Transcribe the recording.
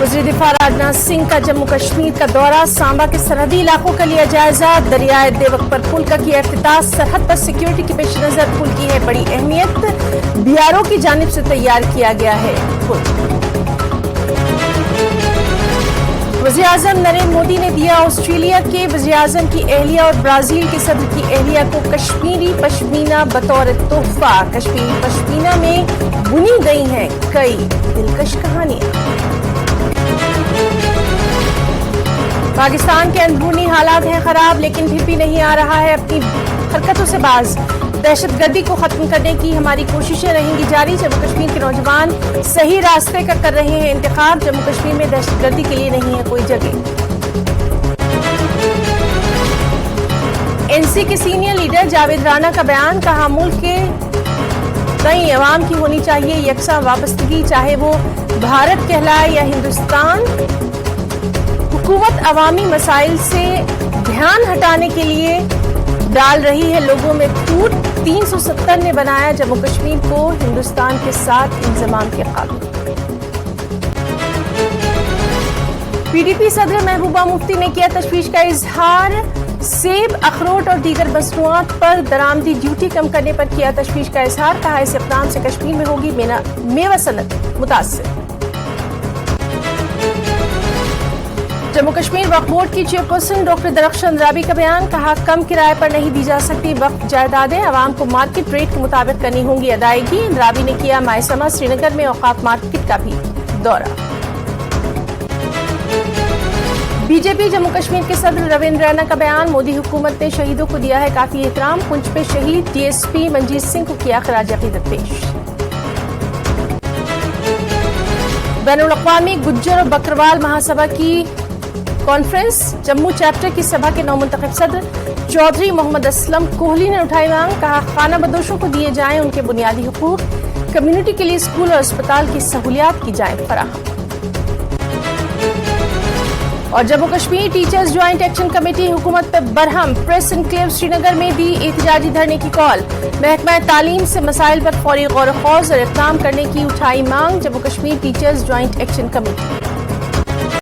وزیر دفاع راجناتھ سنگھ کا جموں کشمیر کا دورہ، سانبا کے سرحدی علاقوں کا لیا جائزہ، دریائے دیوک پر پل کا کیا افتتاح، سرحد پر سیکیورٹی کے پیش نظر پل کی ہے بڑی اہمیت، بی آر او کی جانب سے تیار کیا گیا ہے پل۔ وزیر اعظم نریندر مودی نے دیا آسٹریلیا کے وزیر اعظم کی اہلیہ اور برازیل کے صدر کی اہلیہ کو کشمیری پشمینہ بطور تحفہ۔ کشمیری پشمینہ میں بنی گئی ہیں کئی دلکش کہانیاں۔ پاکستان کے اندرونی حالات ہیں خراب، لیکن پھر بھی نہیں آ رہا ہے اپنی حرکتوں سے باز۔ دہشت گردی کو ختم کرنے کی ہماری کوششیں رہیں گی جاری، جموں کشمیر کے نوجوان صحیح راستے کا کر رہے ہیں انتخاب، جموں کشمیر میں دہشت گردی کے لیے نہیں ہے کوئی جگہ۔ این سی کے سینئر لیڈر جاوید رانا کا بیان، کہا ملک کے کئی عوام کی ہونی چاہیے یکساں وابستگی، چاہے وہ بھارت کہلائے یا ہندوستان۔ حکومت عوامی مسائل سے دھیان ہٹانے کے لیے ڈال رہی ہے لوگوں میں ٹوٹ، 370 نے بنایا جموں کشمیر کو ہندوستان کے ساتھ انضمام کے قابل۔ پی ڈی پی صدر محبوبہ مفتی نے کیا تشویش کا اظہار، سیب، اخروٹ اور دیگر مصنوعات پر درآمدی ڈیوٹی کم کرنے پر کیا تشویش کا اظہار، کہا اس اقدام سے کشمیر میں ہوگی میوہ صنعت متاثر۔ جموں کشمیر وقف بورڈ کی چیئرپرسن ڈاکٹر درخشان رابی کا بیان، کہا کم کرائے پر نہیں دی جا سکتی وقف جائیدادیں، عوام کو مارکیٹ ریٹ کے مطابق کرنی ہوں گی ادائیگی۔ رابی نے کیا مائسما سری نگر میں اوقاف مارکیٹ کا بھی دورہ۔ بی جے پی جموں کشمیر کے صدر رویندر رینا کا بیان، مودی حکومت نے شہیدوں کو دیا ہے کافی احترام، پنچ میں شہید D S P Manjit Singh کو کیا خراج عقیدت پیش۔ بین الاقوامی گجر اور بکروال مہاسبھا کی کانفرنس، جموں چیپٹر کی سبھا کے نومنتخب صدر چودھری محمد اسلم کوہلی نے اٹھائی مانگ، کہا خانہ بدوشوں کو دیے جائیں ان کے بنیادی حقوق، کمیونٹی کے لیے اسکول اور اسپتال کی سہولیات کی جائیں فراہم۔ اور Jammu Kashmir teachers joint action committee حکومت پر برہم، پریس انکلیو سری نگر میں دی احتجاجی دھرنے کی کال، محکمہ تعلیم سے مسائل پر فوری غور و خوض اور اقدام کرنے کی اٹھائی مانگ، Jammu Kashmir teachers joint action committee.